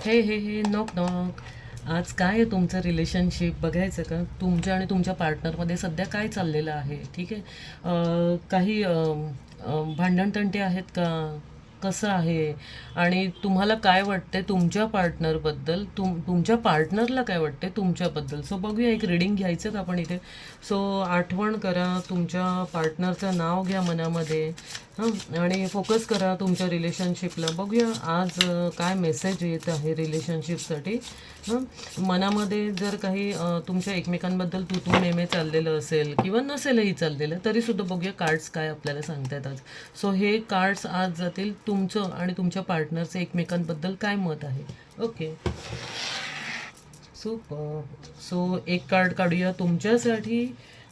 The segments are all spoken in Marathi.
हे हे हे नॉक नॉक. आज काय आहे तुमचं रिलेशनशिप बघायचं का? तुमच्या आणि तुमच्या पार्टनरमध्ये सध्या काय चाललेलं आहे? ठीक आहे. काही भांडणतंटे आहेत का? कसं आहे? आणि तुम्हाला काय वाटते तुमच्या पार्टनरबद्दल? तुमच्या पार्टनरला काय वाटते तुमच्याबद्दल? सो बघूया, एक रीडिंग घ्यायचं का आपण इथे? सो आठवण करा, तुमच्या पार्टनरचं नाव घ्या मनामध्ये. हां, आणि फोकस करा तुमच्या रिलेशनशिपला. बघूया आज काय मेसेज येत आहे रिलेशनशिपसाठी. हं, मनामध्ये जर काही तुमच्या एकमेकांबद्दल तू तू नेहमी चाललेलं असेल किंवा नसेलही चाललेलं, तरीसुद्धा बघूया कार्ड्स काय आपल्याला सांगतायत आज. सो हे कार्ड्स आज जातील तुमचं आणि तुमच्या पार्टनरचं एकमेकांबद्दल काय मत आहे. Okay, super. सो एक कार्ड काढूया तुमच्यासाठी,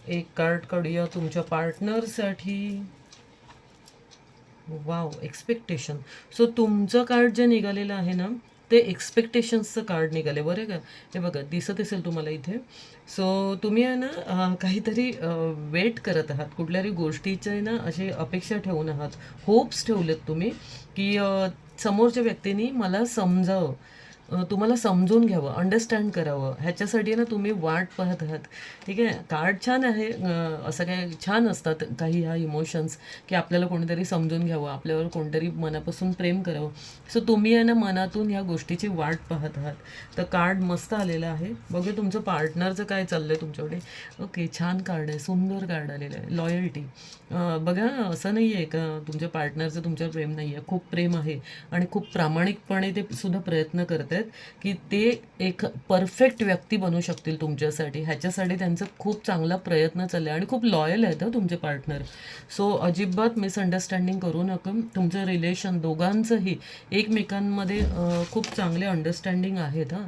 एक कार्ड काढूया तुमच्या पार्टनरसाठी. Wow, expectation. सो तुमचं कार्ड जे निघालेलं आहे ना, ते एक्सपेक्टेशन्सचं कार्ड निघाले बरं का. हे बघा, दिसत असेल तुम्हाला इथे. सो तुम्ही आहे ना काहीतरी वेट करत आहात, कुठल्याही गोष्टीचे आहे ना असे अपेक्षा ठेवून आहात, होप्स ठेवलेत तुम्ही, की समोरच्या व्यक्तीने मला समजावं, तुम्हाला समजून घ्यावं, अंडरस्टँड करावं, ह्याच्यासाठी ना तुम्ही वाट पाहत आहात. ठीक आहे, कार्ड छान आहे. असं काय छान असतात काही ह्या इमोशन्स, की आपल्याला कोणीतरी समजून घ्यावं, आपल्यावर कोणतरी मनापासून प्रेम करावं. सो तुम्ही आहे ना मनातून ह्या गोष्टीची वाट पाहत आहात. तर कार्ड मस्त आलेलं आहे. बघा तुमचं पार्टनरचं काय चाललं आहे तुमच्याकडे. ओके, छान कार्ड आहे, सुंदर कार्ड आलेलं आहे. लॉयल्टी. बघा, असं नाही आहे का तुमच्या पार्टनरचं तुमच्यावर प्रेम नाही आहे, खूप प्रेम आहे. आणि खूप प्रामाणिकपणे ते सुद्धा प्रयत्न करत आहेत की ते एक परफेक्ट व्यक्ती बनू शकतील तुमच्यासाठी. ह्याच्यासाठी त्यांचा खूप चांगला प्रयत्न चालला आहे आणि खूप लॉयल आहेत तुमचे पार्टनर. सो अजिबात मिसअंडरस्टँडिंग करू नका. तुमचं रिलेशन दोघांचंही एकमेकांमध्ये खूप चांगले अंडरस्टँडिंग आहेत. हां,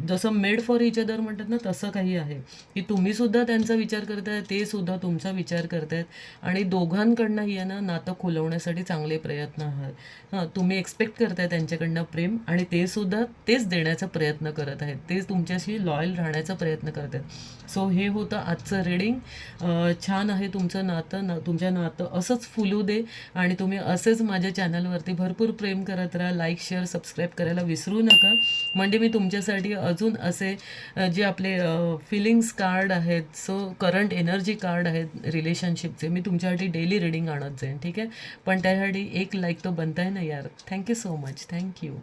जसं मेड फॉर इच अदर म्हणतात ना, तसं काही आहे की तुम्हीसुद्धा त्यांचा विचार करताय, ते सुद्धा तुमचा विचार करतायत. आणि दोघांकडनंही आहे ना नातं खुलवण्यासाठी चांगले प्रयत्न आहात. हां, तुम्ही एक्सपेक्ट करताय त्यांच्याकडनं प्रेम, आणि ते सुद्धा तेच देण्याचा प्रयत्न करत आहेत, तेच तुमच्याशी लॉयल राहण्याचा प्रयत्न करत आहेत. सो हे होतं आजचं रीडिंग. छान आहे तुमचं नातं. तुमच्या नातं असंच फुलू दे, आणि तुम्ही असेच माझ्या चॅनलवरती भरपूर प्रेम करत राहा. लाईक, शेअर, सबस्क्राईब करायला विसरू नका. म्हणजे मी तुमच्यासाठी अजून असे जे आपले फिलिंग्स कार्ड आहेत, सो करंट एनर्जी कार्ड आहेत रिलेशनशिपचे, मी तुमच्यासाठी डेली रीडिंग आणत जाईन. ठीक आहे, पण त्यासाठी एक लाईक तो बनताय ना यार. Thank you so much. थँक्यू.